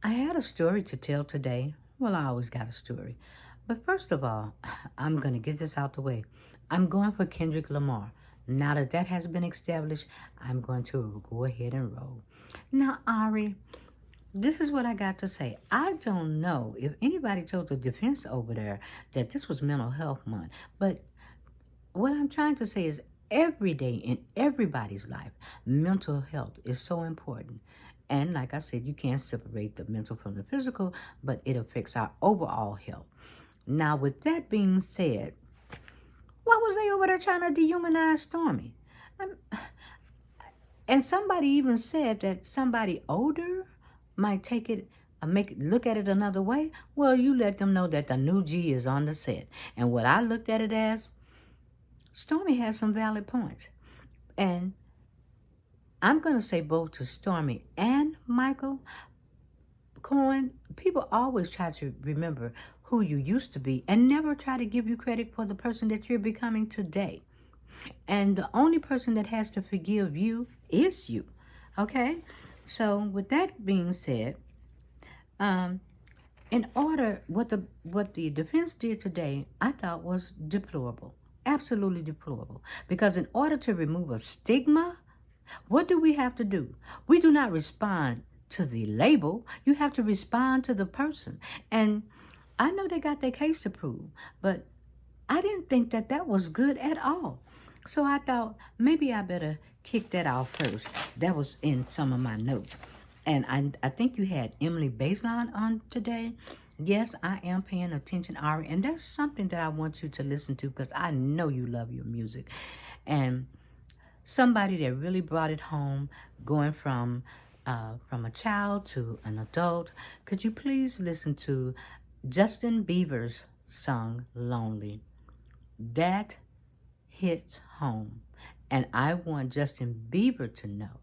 I had a story to tell today. Well, I always got a story. But first of all, I'm going to get this out the way. I'm going for Kendrick Lamar. Now that that has been established, I'm going to go ahead and roll. Now, Ari, this is what I got to say. I don't know if anybody told the defense over there that this was Mental Health Month, but what I'm trying to say is every day in everybody's life, mental health is so important. And like I said, you can't separate the mental from the physical, but it affects our overall health. Now, with that being said, what was they over there trying to dehumanize Stormy? Um, and somebody even said that somebody older might take it, make look at it another way. Well, you let them know that the new G is on the set. And what I looked at it as, Stormy has some valid points. And I'm going to say both to Stormy and Michael Cohen. People always try to remember who you used to be and never try to give you credit for the person that you're becoming today. And the only person that has to forgive you is you. Okay? So with that being said, um, in order, what the defense did today, I thought was deplorable. Absolutely deplorable. Because in order to remove a stigma, what do we have to do? We do not respond to the label. You have to respond to the person. And I know they got their case to prove, but I didn't think that that was good at all. So I thought maybe I better kick that off first. That was in some of my notes. And I think you had Emily Baseline on today. Yes, I am paying attention, Ari. And that's something that I want you to listen to because I know you love your music. And somebody that really brought it home, going from a child to an adult. Could you please listen to Justin Bieber's song "Lonely"? That hits home, and I want Justin Bieber to know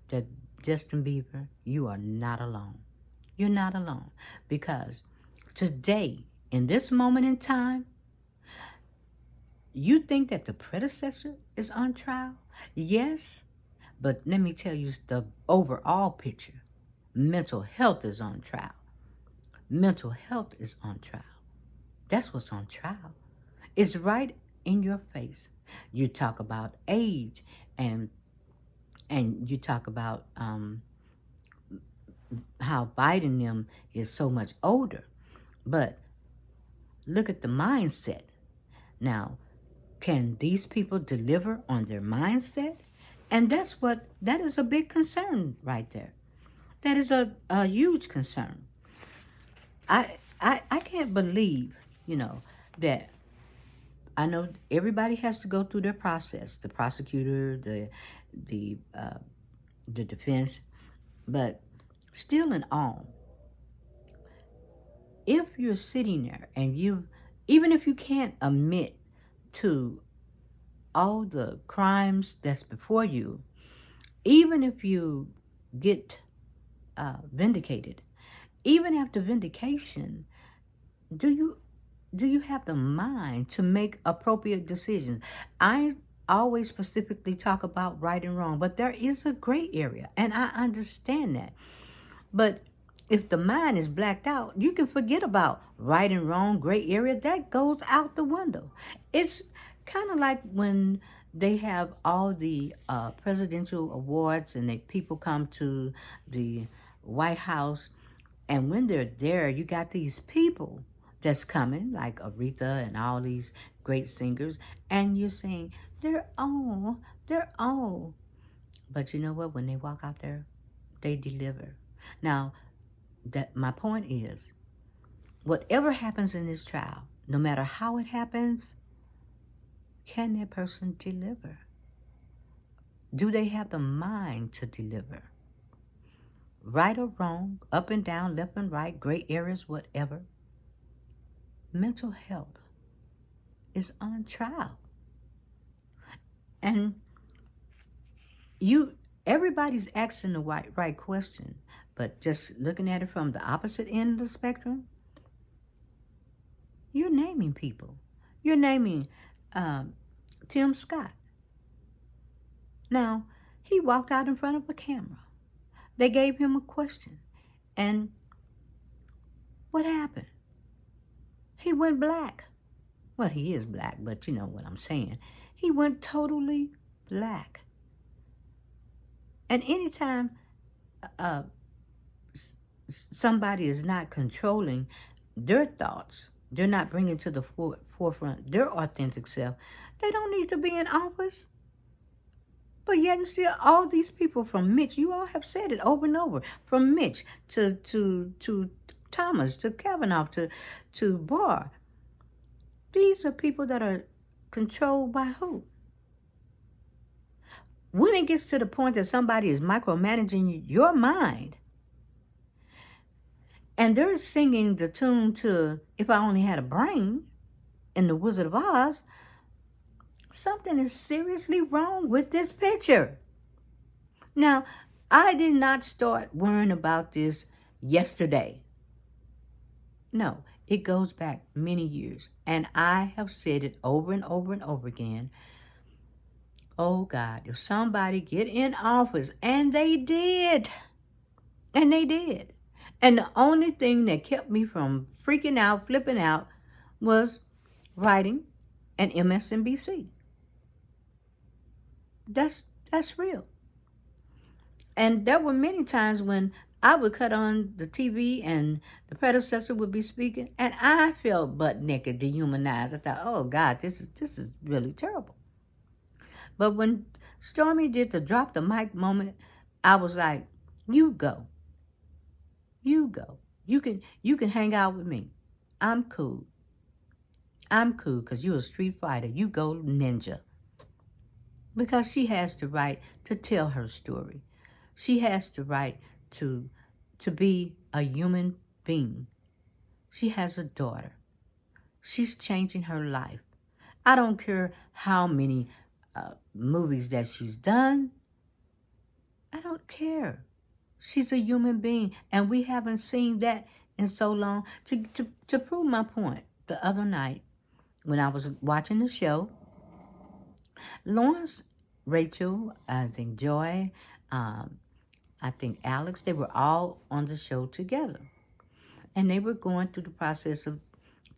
that Justin Bieber, you are not alone. You're not alone because today, in this moment in time, you think that the predecessor is on trial? Yes, but let me tell you the overall picture. Mental health is on trial. Mental health is on trial. That's what's on trial. It's right in your face. You talk about age and you talk about how Biden them is so much older. But look at the mindset. Now, can these people deliver on their mindset? And that is a big concern right there. That is a huge concern. I can't believe, that I know everybody has to go through their process, the prosecutor, the defense, but still in all, if you're sitting there and even if you can't admit to all the crimes that's before you, even if you get vindicated, even after vindication, do you have the mind to make appropriate decisions? I always specifically talk about right and wrong, but there is a gray area, and I understand that. But if the mind is blacked out, you can forget about right and wrong, gray area. That goes out the window. It's kind of like when they have all the presidential awards and people come to the White House, and when they're there, you got these people that's coming, like Aretha and all these great singers, and you're saying, they're all. But you know what? When they walk out there, they deliver. Now, that my point is, whatever happens in this trial, no matter how it happens, can that person deliver? Do they have the mind to deliver? Right or wrong, up and down, left and right, gray areas, whatever. Mental health is on trial. And everybody's asking the right question, but just looking at it from the opposite end of the spectrum, you're naming people. You're naming Tim Scott. Now, he walked out in front of a camera. They gave him a question, and What happened? He went black. Well, he is black, but you know what I'm saying. He went totally black. And anytime uh, somebody is not controlling their thoughts, they're not bringing to the forefront their authentic self, they don't need to be in office. But yet and still, all these people from Mitch, you all have said it over and over, from Mitch to Thomas to Kavanaugh to Barr, these are people that are controlled by who? When it gets to the point that somebody is micromanaging your mind, and they're singing the tune to If I Only Had a Brain in The Wizard of Oz, something is seriously wrong with this picture. Now, I did not start worrying about this yesterday. No, it goes back many years. And I have said it over and over and over again. Oh God, if somebody get in office, and they did, and they did. And the only thing that kept me from freaking out, flipping out, was writing and MSNBC. That's real. And there were many times when I would cut on the TV and the predecessor would be speaking, and I felt butt naked, dehumanized. I thought, oh God, this is really terrible. But when Stormy did the drop the mic moment, I was like, you go. You go. You can hang out with me. I'm cool. I'm cool because you're a street fighter. You go ninja. Because she has the right to tell her story. She has the right to be a human being. She has a daughter. She's changing her life. I don't care how many movies that she's done. I don't care. She's a human being, and we haven't seen that in so long. To prove my point, the other night when I was watching the show, Lawrence, Rachel, I think Joy, I think Alex, they were all on the show together. And they were going through the process of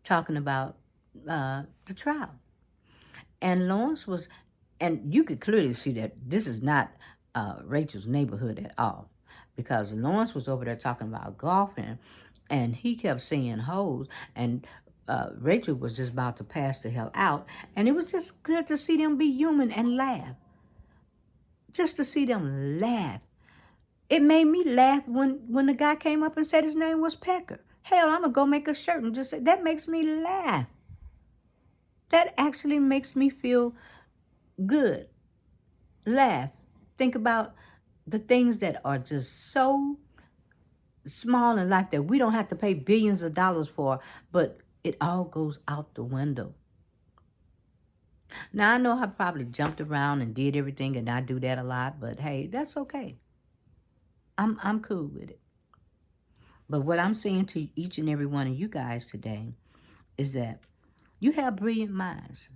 talking about the trial. And Lawrence was, and you could clearly see that this is not Rachel's neighborhood at all. Because Lawrence was over there talking about golfing, and he kept saying hoes, and Rachel was just about to pass the hell out. And it was just good to see them be human and laugh. Just to see them laugh. It made me laugh when the guy came up and said his name was Pecker. Hell, I'm going to go make a shirt and just say, that makes me laugh. That actually makes me feel good. Laugh. Think about the things that are just so small in life that we don't have to pay billions of dollars for, but it all goes out the window. Now, I know I probably jumped around and did everything, and I do that a lot, but hey, that's okay. I'm cool with it. But what I'm saying to each and every one of you guys today is that you have brilliant minds.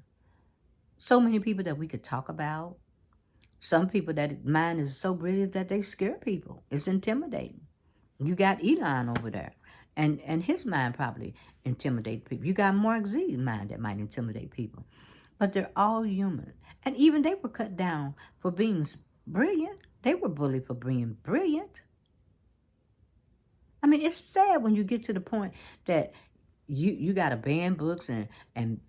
So many people that we could talk about. Some people that mind is so brilliant that they scare people. It's intimidating. You got Elon over there, and his mind probably intimidates people. You got Mark Z's mind that might intimidate people. But they're all human. And even they were cut down for being brilliant. They were bullied for being brilliant. I mean, it's sad when you get to the point that you got to ban books and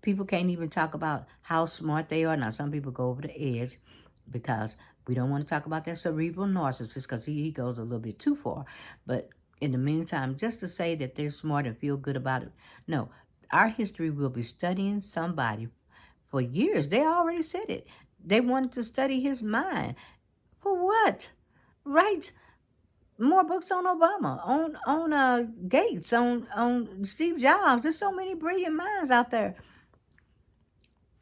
people can't even talk about how smart they are. Now, some people go over the edge because we don't want to talk about that cerebral narcissist because he goes a little bit too far. But in the meantime, just to say that they're smart and feel good about it, no. Our history will be studying somebody for years. They already said it. They wanted to study his mind. For what? Write more books on Obama, on Gates, on Steve Jobs. There's so many brilliant minds out there.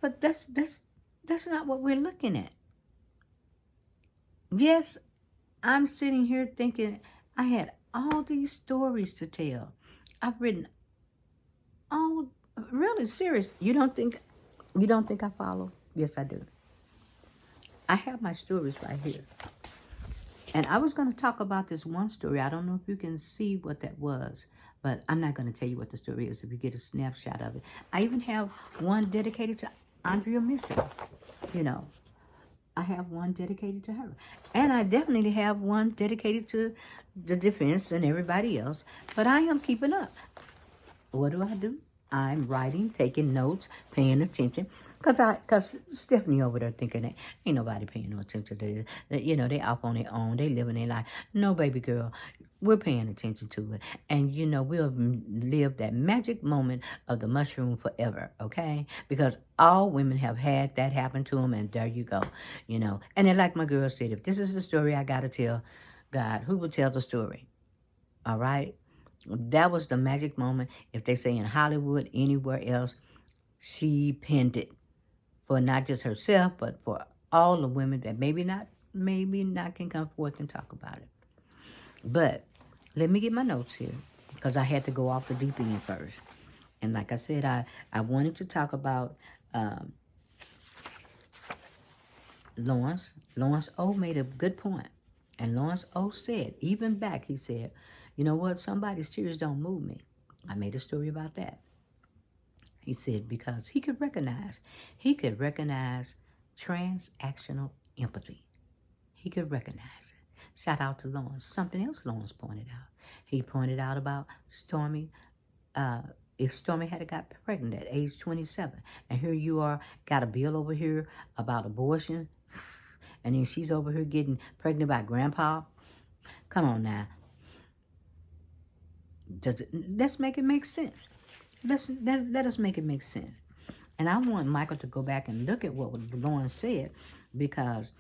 But that's not what we're looking at. Yes, I'm sitting here thinking I had all these stories to tell. I've written all really serious. You don't think I follow? Yes, I do. I have my stories right here. And I was going to talk about this one story. I don't know if you can see what that was, but I'm not going to tell you what the story is if you get a snapshot of it. I even have one dedicated to Andrea Mitchell. You know, I have one dedicated to her. And I definitely have one dedicated to the defense and everybody else. But I am keeping up. What do? I'm writing, taking notes, paying attention. Cause Stephanie over there thinking that ain't nobody paying no attention to this. That, you know, they off on their own. They living their life. No, baby girl, we're paying attention to it. And, you know, we'll live that magic moment of the mushroom forever, okay? Because all women have had that happen to them, and there you go, you know. And then like my girl said, if this is the story I got to tell, God, who will tell the story? All right? That was the magic moment. If they say in Hollywood, anywhere else, she penned it for not just herself, but for all the women that maybe not can come forth and talk about it. But let me get my notes here because I had to go off the deep end first. And like I said, I wanted to talk about Lawrence. Lawrence O made a good point. And Lawrence O said, even back, he said, you know what? Somebody's tears don't move me. I made a story about that. He said because he could recognize transactional empathy. He could recognize it. Shout out to Lawrence. Something else Lawrence pointed out. He pointed out about Stormy, if Stormy had got pregnant at age 27, and here you are, got a bill over here about abortion, and then she's over here getting pregnant by grandpa. Come on now. Let's make it make sense. Let us make it make sense. And I want Michael to go back and look at what Lawrence said, because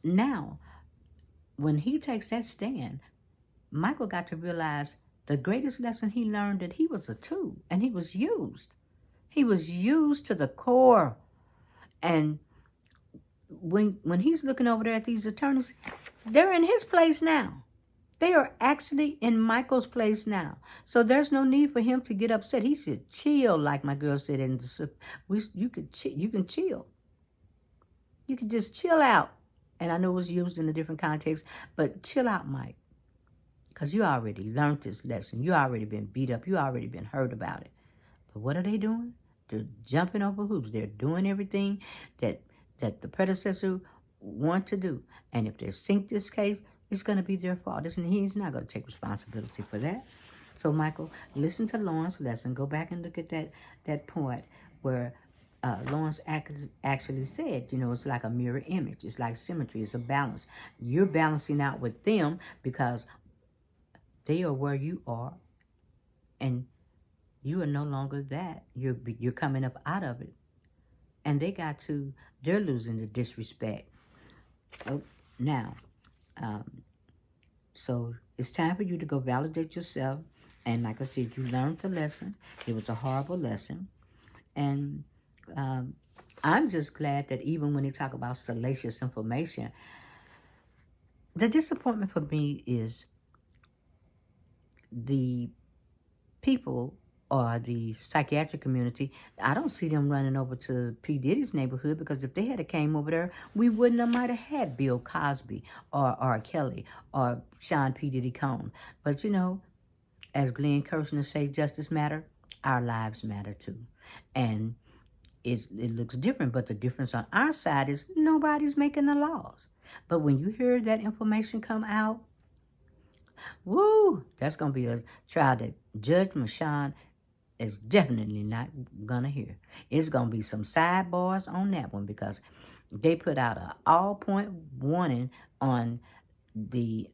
now, when he takes that stand, Michael got to realize the greatest lesson he learned, that he was a tool and he was used. He was used to the core. And when he's looking over there at these attorneys, they're in his place now. They are actually in Michael's place now. So there's no need for him to get upset. He should chill, like my girl said. You can chill. You can just chill out. And I know it was used in a different context, but chill out, Mike. Because you already learned this lesson. You already been beat up. You already been hurt about it. But what are they doing? They're jumping over hoops. They're doing everything that the predecessor want to do. And if they sink this case, it's going to be their fault. He's not going to take responsibility for that. So, Michael, listen to Lawrence's lesson. Go back and look at that point where Lawrence actually said, you know, it's like a mirror image. It's like symmetry. It's a balance. You're balancing out with them because they are where you are, and you are no longer that. You're coming up out of it, and they're losing the disrespect. Oh, now, so it's time for you to go validate yourself. And like I said, you learned the lesson. It was a horrible lesson, and I'm just glad that even when they talk about salacious information, the disappointment for me is the people or the psychiatric community. I don't see them running over to P. Diddy's neighborhood, because if they had came over there, we wouldn't have might have had Bill Cosby or R. Kelly or Sean P. Diddy Combs. But you know, as Glenn Kirshner say, justice matter, our lives matter too. And it looks different, but the difference on our side is nobody's making the laws. But when you hear that information come out, woo, that's going to be a trial that Judge Mashawn is definitely not going to hear. It's going to be some sidebars on that one, because they put out an all-point warning on the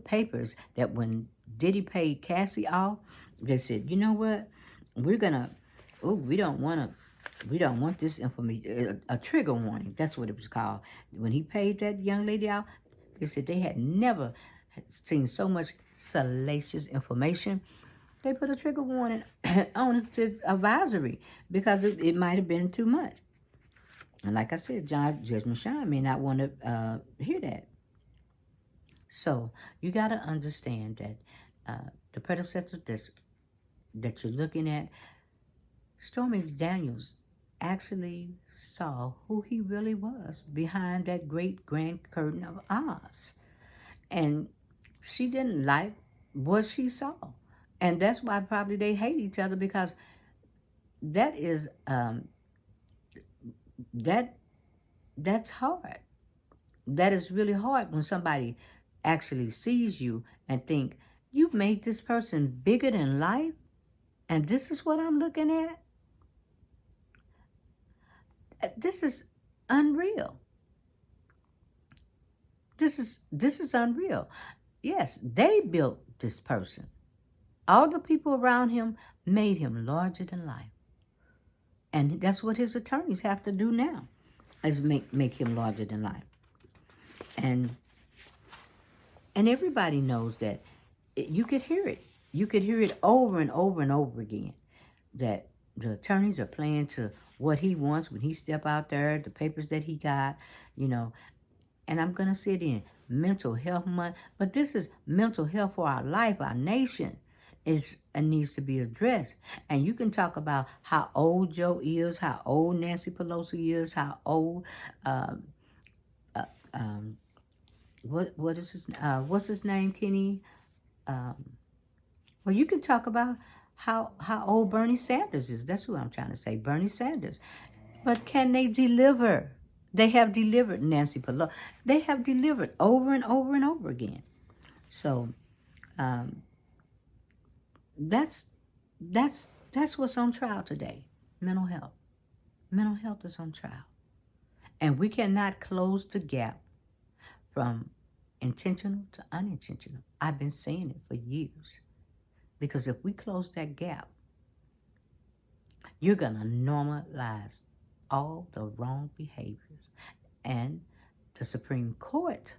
papers that when Diddy paid Cassie off, they said, you know what, we don't want this information, a trigger warning. That's what it was called. When he paid that young lady out, they said they had never seen so much salacious information. They put a trigger warning on it to advisory, because it might have been too much. And like I said, Judge Mashawn may not want to hear that. So you got to understand that the predecessor that you're looking at, Stormy Daniels actually saw who he really was behind that great grand curtain of Oz. And she didn't like what she saw. And that's why probably they hate each other, because that is that that's hard. That is really hard when somebody actually sees you and think you've made this person bigger than life, and this is what I'm looking at. This is unreal. This is unreal. Yes, they built this person. All the people around him made him larger than life. And that's what his attorneys have to do now, is make him larger than life. And everybody knows that. You could hear it. You could hear it over and over and over again, that the attorneys are playing to what he wants when he step out there, the papers that he got, you know. And I'm going to say it in Mental Health Month, but this is mental health for our life, our nation. It needs to be addressed. And you can talk about how old Joe is, how old Nancy Pelosi is, how old, what is his, what's his name, Kenny? Well, you can talk about how old Bernie Sanders is. That's who I'm trying to say, Bernie Sanders. But can they deliver? They have delivered, Nancy Pelosi. They have delivered over and over and over again. So that's what's on trial today. Mental health. Mental health is on trial. And we cannot close the gap from intentional to unintentional. I've been saying it for years. Because if we close that gap, you're going to normalize all the wrong behaviors. And the Supreme Court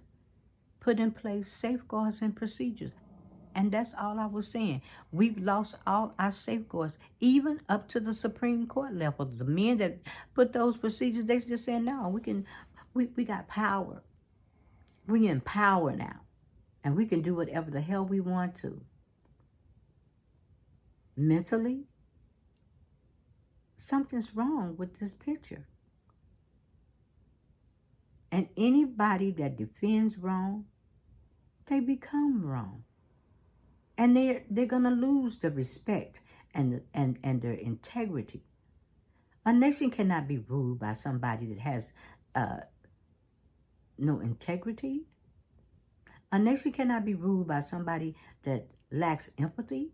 put in place safeguards and procedures. And that's all I was saying. We've lost all our safeguards, even up to the Supreme Court level. The men that put those procedures, they just said, no, we got power. We in power now. And we can do whatever the hell we want to. Mentally, something's wrong with this picture. And anybody that defends wrong, they become wrong. And they're going to lose the respect and their integrity. A nation cannot be ruled by somebody that has no integrity. A nation cannot be ruled by somebody that lacks empathy.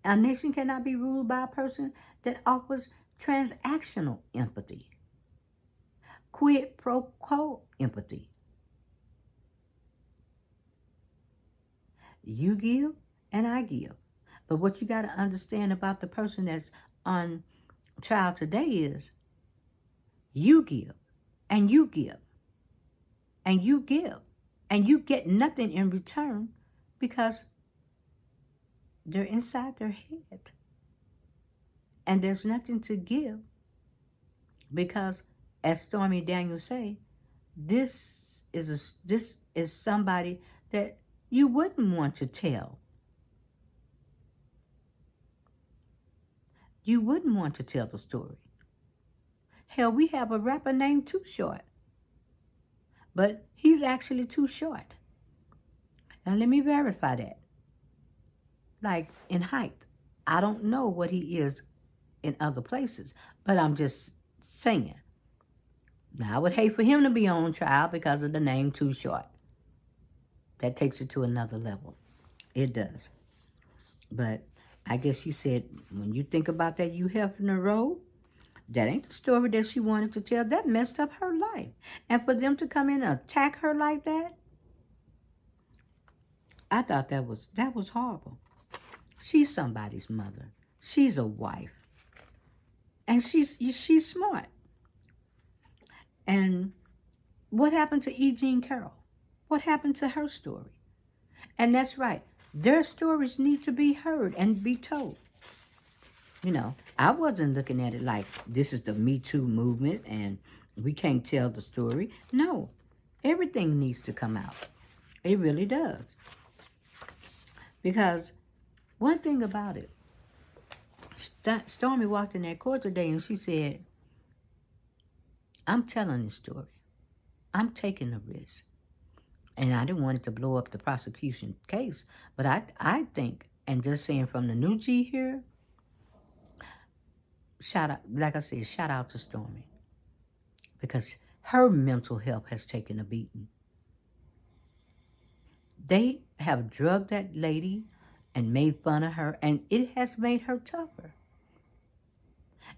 A nation cannot be ruled by a person that offers transactional empathy. Quid pro quo empathy. You give and I give. But what you got to understand about the person that's on trial today is you give and you give and you give and you get nothing in return because they're inside their head. And there's nothing to give because, as Stormy Daniel say, this is somebody that you wouldn't want to tell. You wouldn't want to tell the story. Hell, we have a rapper named Too Short. But he's actually too short. Now let me verify that. Like in height. I don't know what he is in other places. But I'm just saying. Now I would hate for him to be on trial because of the name Too Short. That takes it to another level. It does. But I guess she said, when you think about that you have in the road, that ain't the story that she wanted to tell. That messed up her life. And for them to come in and attack her like that, I thought that was horrible. She's somebody's mother. She's a wife. And she's smart. And what happened to E. Jean Carroll? What happened to her story? And that's right. Their stories need to be heard and be told. You know, I wasn't looking at it like this is the Me Too movement and we can't tell the story. No, everything needs to come out. It really does. Because one thing about it, Stormy walked in that court today and she said, I'm telling this story. I'm taking the risk. And I didn't want it to blow up the prosecution case. But I think, and just saying from the new G here, shout out, like I said, shout out to Stormy because her mental health has taken a beating. They have drugged that lady and made fun of her, and it has made her tougher.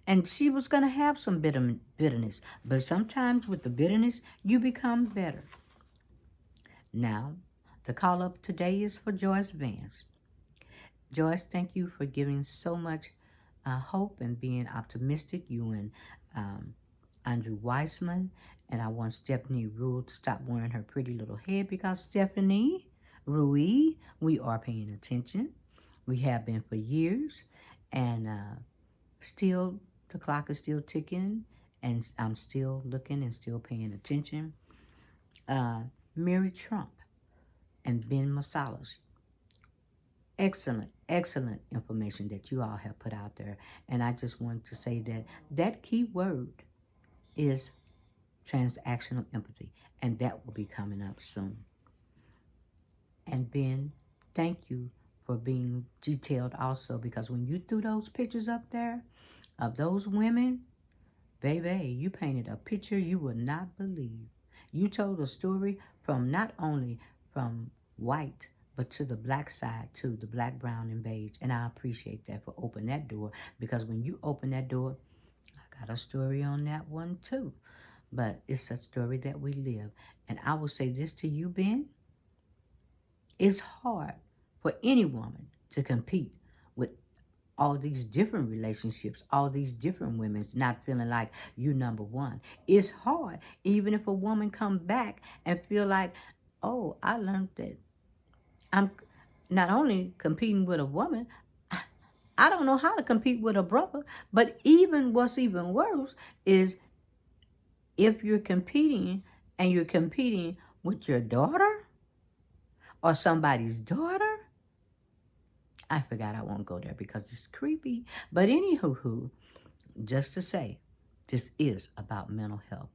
And she was going to have some bitterness, but sometimes with the bitterness, you become better. Now, the call up today is for Joyce Vance. Joyce, thank you for giving so much hope and being optimistic. You and Andrew Weissman, and I want Stephanie Rule to stop wearing her pretty little head because Stephanie Rui, we are paying attention. We have been for years, and still the clock is still ticking, and I'm still looking and still paying attention. Mary Trump and Ben Masalas. Excellent, excellent information that you all have put out there. And I just want to say that that key word is transactional empathy, and that will be coming up soon. And Ben, thank you for being detailed also, because when you threw those pictures up there of those women, baby, you painted a picture you would not believe. You told a story from not only from white, but to the black side, to the black, brown, and beige. And I appreciate that for opening that door, because when you open that door, I got a story on that one too. But it's a story that we live. And I will say this to you, Ben. It's hard for any woman to compete with all these different relationships, all these different women not feeling like you number one. It's hard, even if a woman come back and feel like, oh, I learned that I'm not only competing with a woman, I don't know how to compete with a brother. But even what's even worse is if you're competing and you're competing with your daughter or somebody's daughter. I forgot, I won't go there because it's creepy. But anywho, just to say, this is about mental health.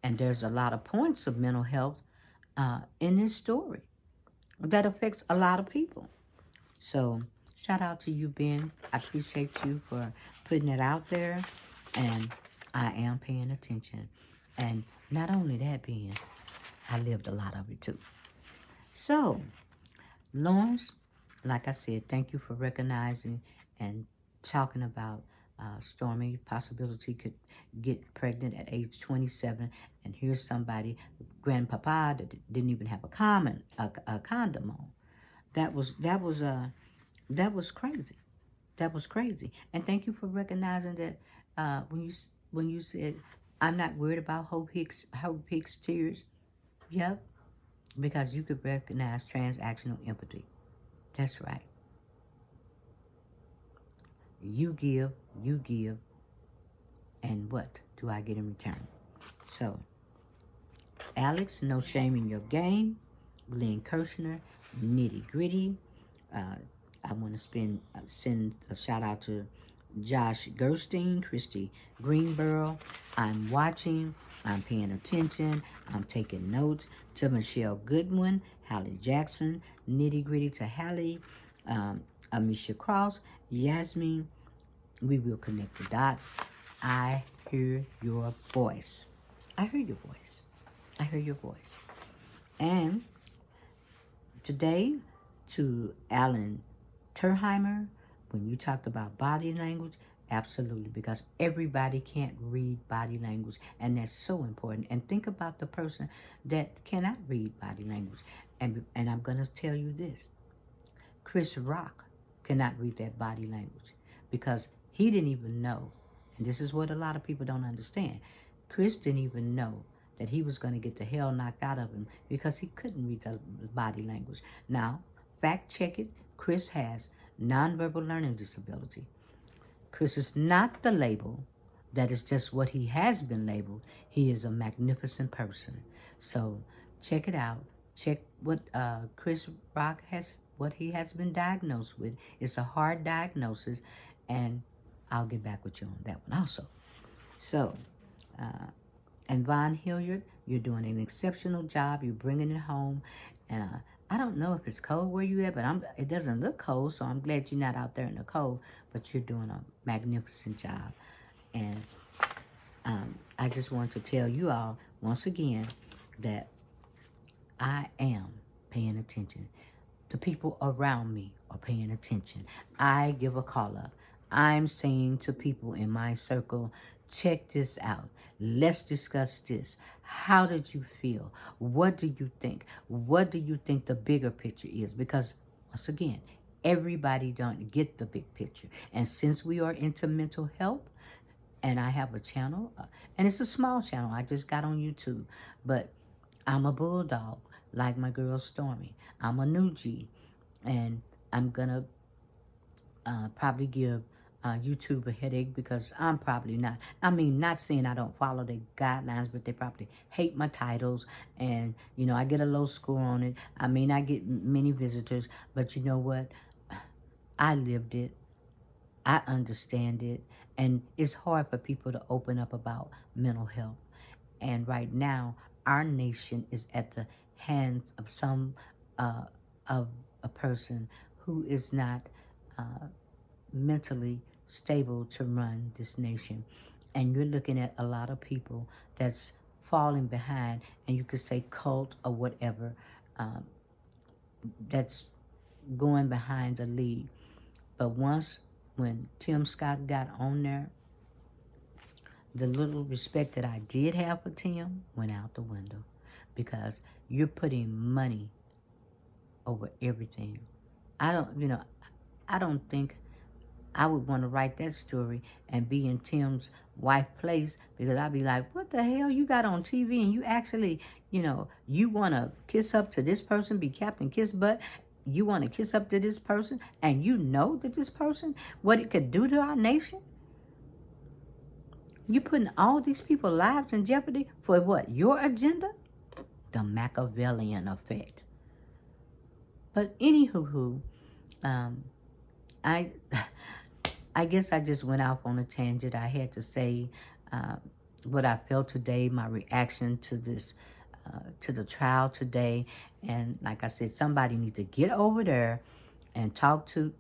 And there's a lot of points of mental health in this story that affects a lot of people. So shout out to you, Ben. I appreciate you for putting it out there. And I am paying attention. And not only that, Ben, I lived a lot of it too. So, Lawrence, like I said, thank you for recognizing and talking about Stormy possibility could get pregnant at age 27, and here's somebody, grandpapa, that didn't even have a condom on. That was crazy. That was crazy. And thank you for recognizing that when you said, I'm not worried about Hope Hicks tears. Yep, because you could recognize transactional empathy. That's right. You give, and what do I get in return? So, Alex, no shame in your game. Glenn Kirshner, nitty gritty. I want to send a shout out to Josh Gerstein, Christy Greenborough. I'm watching, I'm paying attention, I'm taking notes. To Michelle Goodwin, Hallie Jackson, nitty gritty to Hallie, Amisha Cross, Yasmin. We will connect the dots. I hear your voice. I hear your voice. I hear your voice. And today, to Alan Terheimer, when you talked about body language, absolutely, because everybody can't read body language, and that's so important. And think about the person that cannot read body language. And I'm going to tell you this. Chris Rock cannot read that body language because he didn't even know, and this is what a lot of people don't understand. Chris didn't even know that he was going to get the hell knocked out of him because he couldn't read the body language. Now, fact check it. Chris has nonverbal learning disability. Chris is not the label. That is just what he has been labeled. He is a magnificent person. So check it out. Check what Chris Rock what he has been diagnosed with. It's a hard diagnosis, and I'll get back with you on that one also. So, and Von Hilliard, You're doing an exceptional job. You're bringing it home. And I don't know if it's cold where you at, but it doesn't look cold, so I'm glad you're not out there in the cold. But you're doing a magnificent job. And I just want to tell you all, once again, that I am paying attention. The people around me are paying attention. I give a call up. I'm saying to people in my circle, check this out. Let's discuss this. How did you feel? What do you think? What do you think the bigger picture is? Because, once again, everybody don't get the big picture. And since we are into mental health, and I have a channel, and it's a small channel. I just got on YouTube, but I'm a bulldog, like my girl Stormy. I'm a new G, and I'm gonna probably give YouTube a headache because I'm probably not. I mean, not saying I don't follow their guidelines, but they probably hate my titles, and you know, I get a low score on it. I mean, I get many visitors, but you know what? I lived it. I understand it, and it's hard for people to open up about mental health. And right now, our nation is at the hands of of a person who is not mentally stable to run this nation. And you're looking at a lot of people that's falling behind, and you could say cult or whatever, that's going behind the lead. But when Tim Scott got on there, the little respect that I did have for Tim went out the window, because you're putting money over everything. I don't think I would want to write that story and be in Tim's wife's place, because I'd be like, what the hell you got on TV, and you actually, you want to kiss up to this person, be Captain Kiss Butt, you want to kiss up to this person, and you know that this person, what it could do to our nation? You putting all these people's lives in jeopardy for what? Your agenda? The Machiavellian effect. But anywho, I guess I just went off on a tangent. I had to say what I felt today, my reaction to this, to the trial today. And like I said, somebody needs to get over there and talk to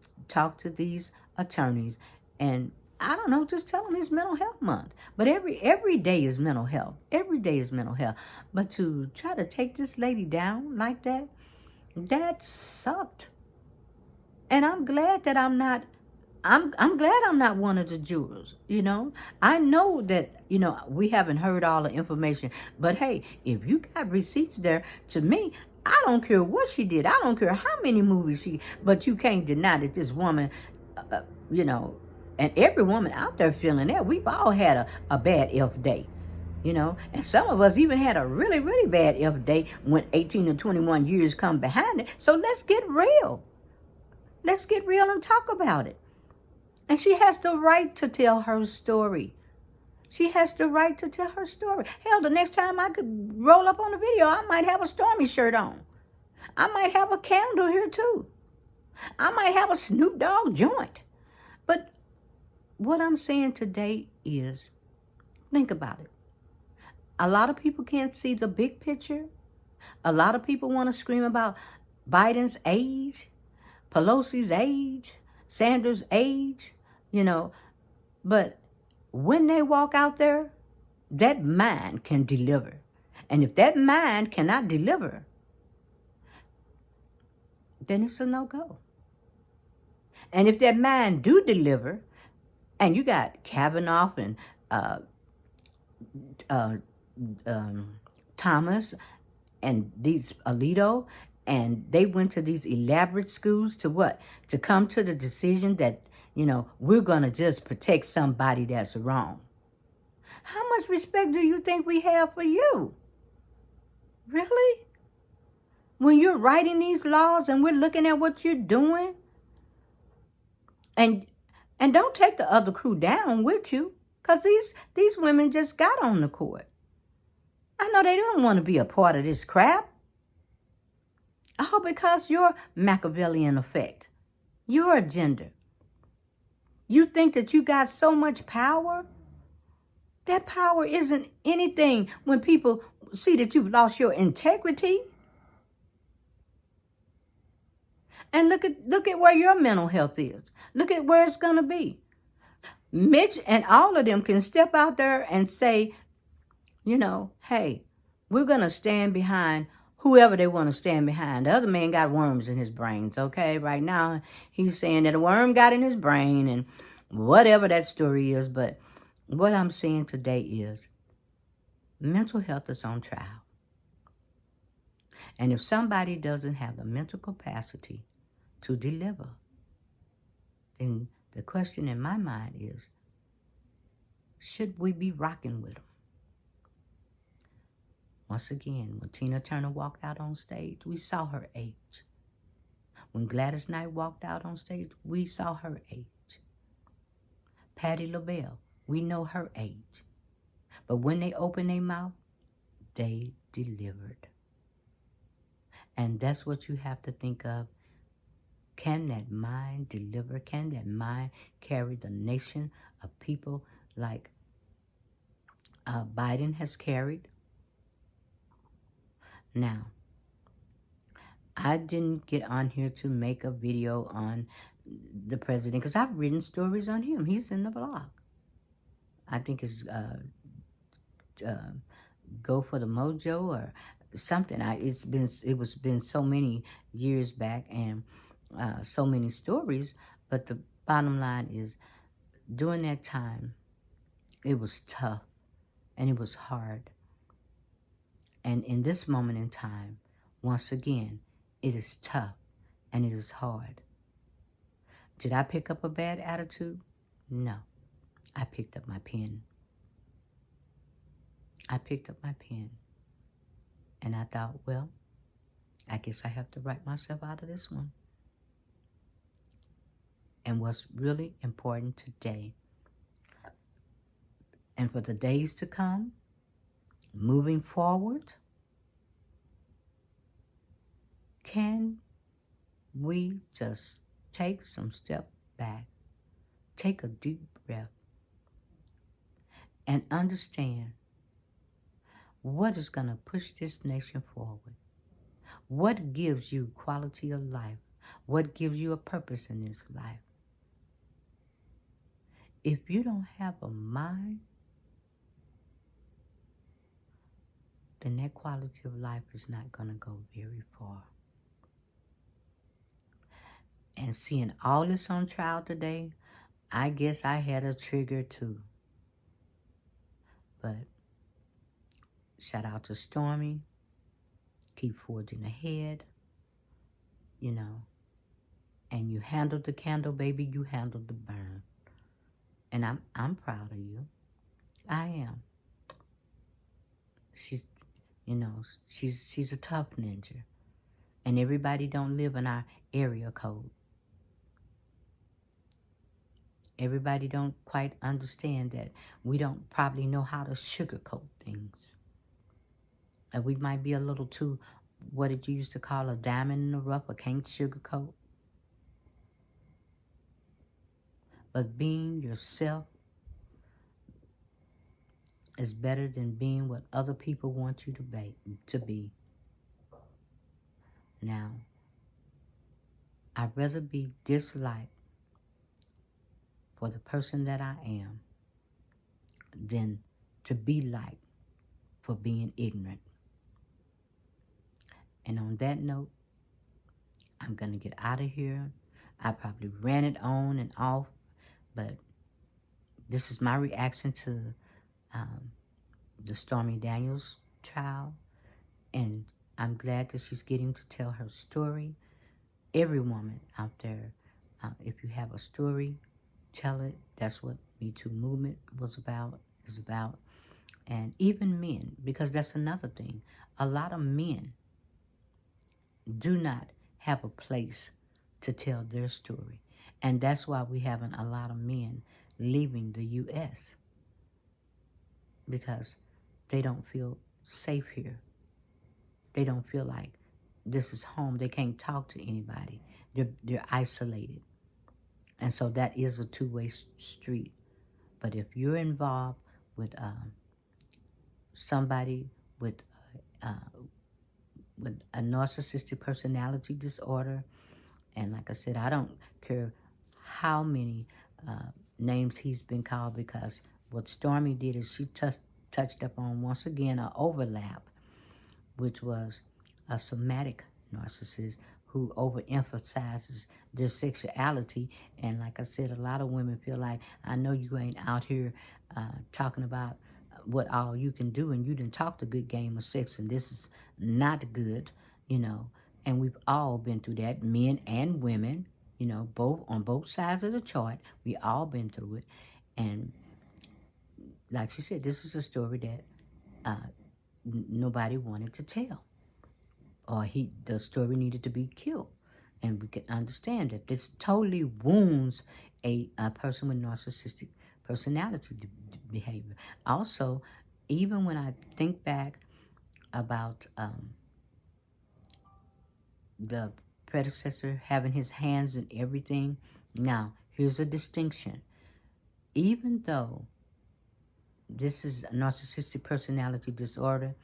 these attorneys, and I don't know, just tell them it's Mental Health Month. But every day is mental health. Every day is mental health. But to try to take this lady down like that, that sucked. And I'm glad that I'm glad I'm not one of the jurors, I know that, we haven't heard all the information. But hey, if you got receipts there, to me, I don't care what she did. I don't care how many movies but you can't deny that this woman, and every woman out there feeling that. We've all had a bad F day, and some of us even had a really, really bad F day when 18 to 21 years come behind it. So let's get real. Let's get real and talk about it. And she has the right to tell her story. She has the right to tell her story. Hell, the next time I could roll up on the video, I might have a Stormy shirt on. I might have a candle here too. I might have a Snoop Dogg joint. But what I'm saying today is, think about it. A lot of people can't see the big picture. A lot of people want to scream about Biden's age, Pelosi's age, Sanders' age, but when they walk out there, that mind can deliver. And if that mind cannot deliver, then it's a no-go. And if that mind do deliver, and you got Kavanaugh and Thomas and these Alito, and they went to these elaborate schools to what? To come to the decision that, we're going to just protect somebody that's wrong. How much respect do you think we have for you? Really? When you're writing these laws and we're looking at what you're doing, and don't take the other crew down with you, because these women just got on the court. I know they don't want to be a part of this crap. All because your Machiavellian effect, your agenda. You think that you got so much power? That power isn't anything when people see that you've lost your integrity. And look at where your mental health is. Look at where it's going to be. Mitch and all of them can step out there and say, hey, we're going to stand behind whoever they want to stand behind. The other man got worms in his brains, okay? Right now, he's saying that a worm got in his brain and whatever that story is. But what I'm saying today is mental health is on trial. And if somebody doesn't have the mental capacity to deliver, then the question in my mind is, should we be rocking with them? Once again, when Tina Turner walked out on stage, we saw her age. When Gladys Knight walked out on stage, we saw her age. Patti LaBelle, we know her age. But when they opened their mouth, they delivered. And that's what you have to think of. Can that mind deliver? Can that mind carry the nation of people like Biden has carried? Now, I didn't get on here to make a video on the president because I've written stories on him. He's in the blog. I think it's Go for the Mojo or something. It was been so many years back and so many stories. But the bottom line is, during that time, it was tough and it was hard. And in this moment in time, once again, it is tough and it is hard. Did I pick up a bad attitude? No. I picked up my pen. I picked up my pen. And I thought, well, I guess I have to write myself out of this one. And what's really important today, and for the days to come, moving forward, can we just take some step back, take a deep breath, and understand what is going to push this nation forward? What gives you quality of life? What gives you a purpose in this life? If you don't have a mind, then that quality of life is not going to go very far. And seeing all this on trial today, I guess I had a trigger too. But shout out to Stormy. Keep forging ahead, and you handled the candle, baby. You handled the burn. And I'm proud of you. I am. She's a tough ninja. And everybody don't live in our area code. Everybody don't quite understand that we don't probably know how to sugarcoat things. And we might be a little too, what did you used to call a diamond in the rough, or can't sugarcoat. But being yourself is better than being what other people want you to be. Now, I'd rather be disliked for the person that I am than to be liked for being ignorant. And on that note, I'm going to get out of here. I probably ran it on and off, but this is my reaction to the Stormy Daniels trial. And I'm glad that she's getting to tell her story. Every woman out there, if you have a story, tell it. That's what Me Too movement is about. And even men, because that's another thing. A lot of men do not have a place to tell their story. And that's why we having a lot of men leaving the U.S. because they don't feel safe here. They don't feel like this is home. They can't talk to anybody. They're isolated. And so that is a two-way street. But if you're involved with somebody with with a narcissistic personality disorder. And like I said, I don't care how many names he's been called, because what Stormy did is she touched up on, once again, an overlap, which was a somatic narcissist who overemphasizes their sexuality. And like I said, a lot of women feel like, I know you ain't out here talking about what all you can do, and you didn't talk the good game of sex, and this is not good, you know. And we've all been through that, men and women, you know, both on both sides of the chart. We all been through it. And like she said, this is a story that nobody wanted to tell, or the story needed to be killed. And we can understand that this totally wounds a person with narcissistic personality behavior. Also, even when I think back about the predecessor having his hands in everything, now here's a distinction. Even though this is a narcissistic personality disorder,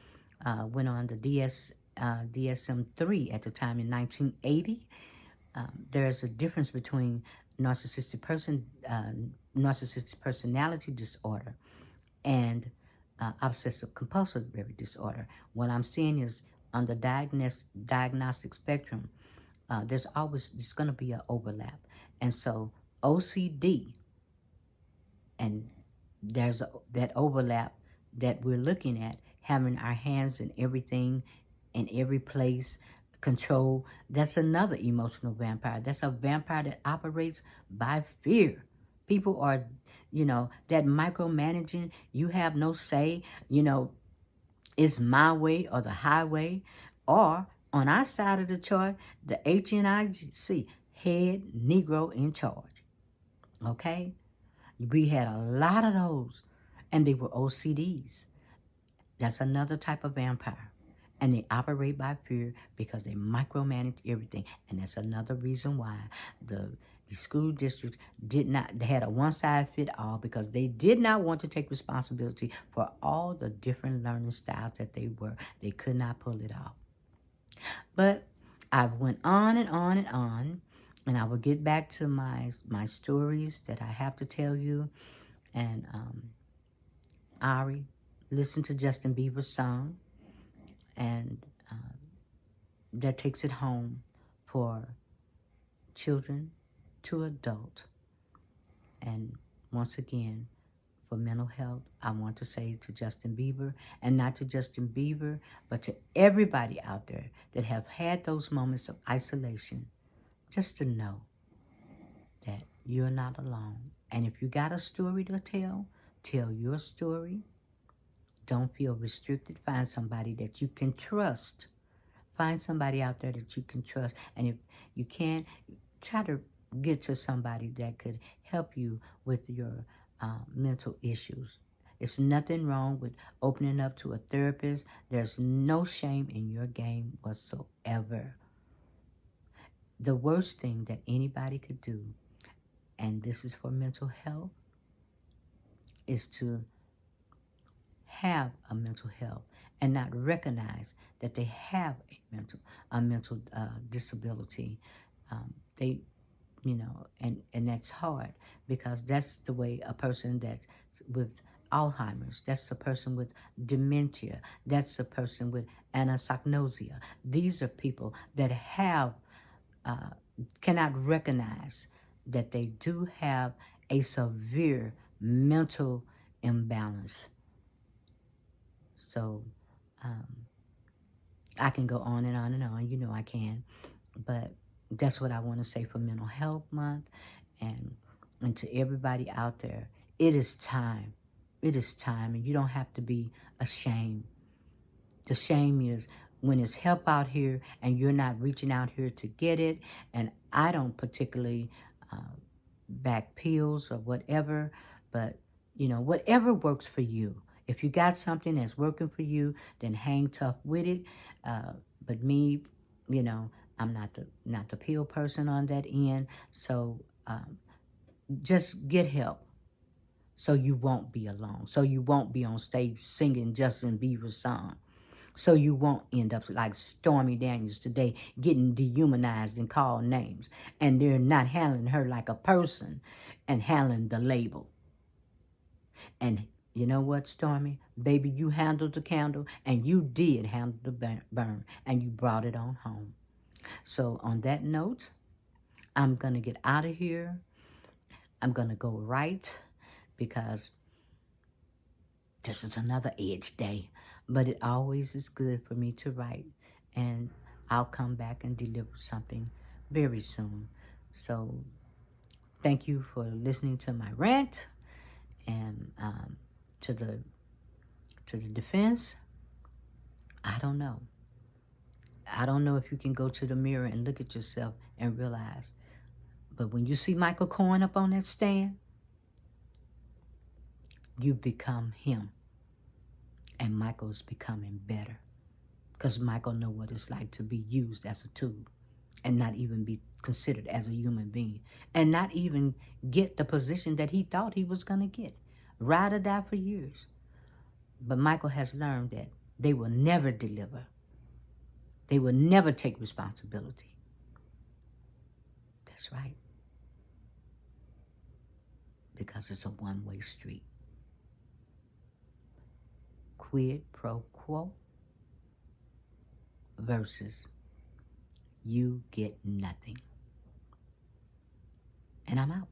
went on the DSM-3 at the time in 1980. There's a difference between narcissistic personality disorder and obsessive compulsive disorder. What I'm saying is, on the diagnostic spectrum, there's going to be an overlap. And so OCD, and there's that overlap that we're looking at, having our hands in everything, in every place, control. That's another emotional vampire. That's a vampire that operates by fear. People are, that micromanaging, you have no say, it's my way or the highway. Or on our side of the chart, the HNIC, head Negro in charge. Okay? We had a lot of those, and they were OCDs. That's another type of vampire. And they operate by fear because they micromanage everything. And that's another reason why the school districts they had a one-size-fit-all, because they did not want to take responsibility for all the different learning styles that they could not pull it off. But I went on and on and on, and I will get back to my stories that I have to tell you. And Ari, listen to Justin Bieber's song, and that takes it home for children to adult. And once again, for mental health, I want to say to Justin Bieber, and not to Justin Bieber, but to everybody out there that have had those moments of isolation, just to know that you're not alone. And if you got a story to tell your story. Don't feel restricted. Find somebody that you can trust. Find somebody out there that you can trust. And if you can't, try to get to somebody that could help you with your mental issues. It's nothing wrong with opening up to a therapist. There's no shame in your game whatsoever. The worst thing that anybody could do, and this is for mental health, is to have a mental health and not recognize that they have a mental disability. They, and that's hard, because that's the way a person that's with Alzheimer's, that's a person with dementia, that's a person with anosognosia. These are people that cannot recognize that they do have a severe mental imbalance. So I can go on and on and on. I can. But that's what I want to say for Mental Health Month. And to everybody out there, it is time. It is time. And you don't have to be ashamed. The shame is when it's help out here and you're not reaching out here to get it. And I don't particularly back pills or whatever. But, whatever works for you. If you got something that's working for you, then hang tough with it. But me, I'm not the pill person on that end. So just get help, so you won't be alone. So you won't be on stage singing Justin Bieber's song. So you won't end up like Stormy Daniels today, getting dehumanized and called names. And they're not handling her like a person and handling the label. And you know what, Stormy? Baby, you handled the candle and you did handle the burn and you brought it on home. So on that note, I'm going to get out of here. I'm going to go write because this is another edge day. But it always is good for me to write. And I'll come back and deliver something very soon. So thank you for listening to my rant. And to the defense, I don't know. I don't know if you can go to the mirror and look at yourself and realize. But when you see Michael Cohen up on that stand, you become him. And Michael's becoming better. Because Michael know what it's like to be used as a tool and not even be considered as a human being and not even get the position that he thought he was going to get. Ride or die for years. But Michael has learned that they will never deliver. They will never take responsibility. That's right. Because it's a one-way street. Quid pro quo versus you get nothing. And I'm out.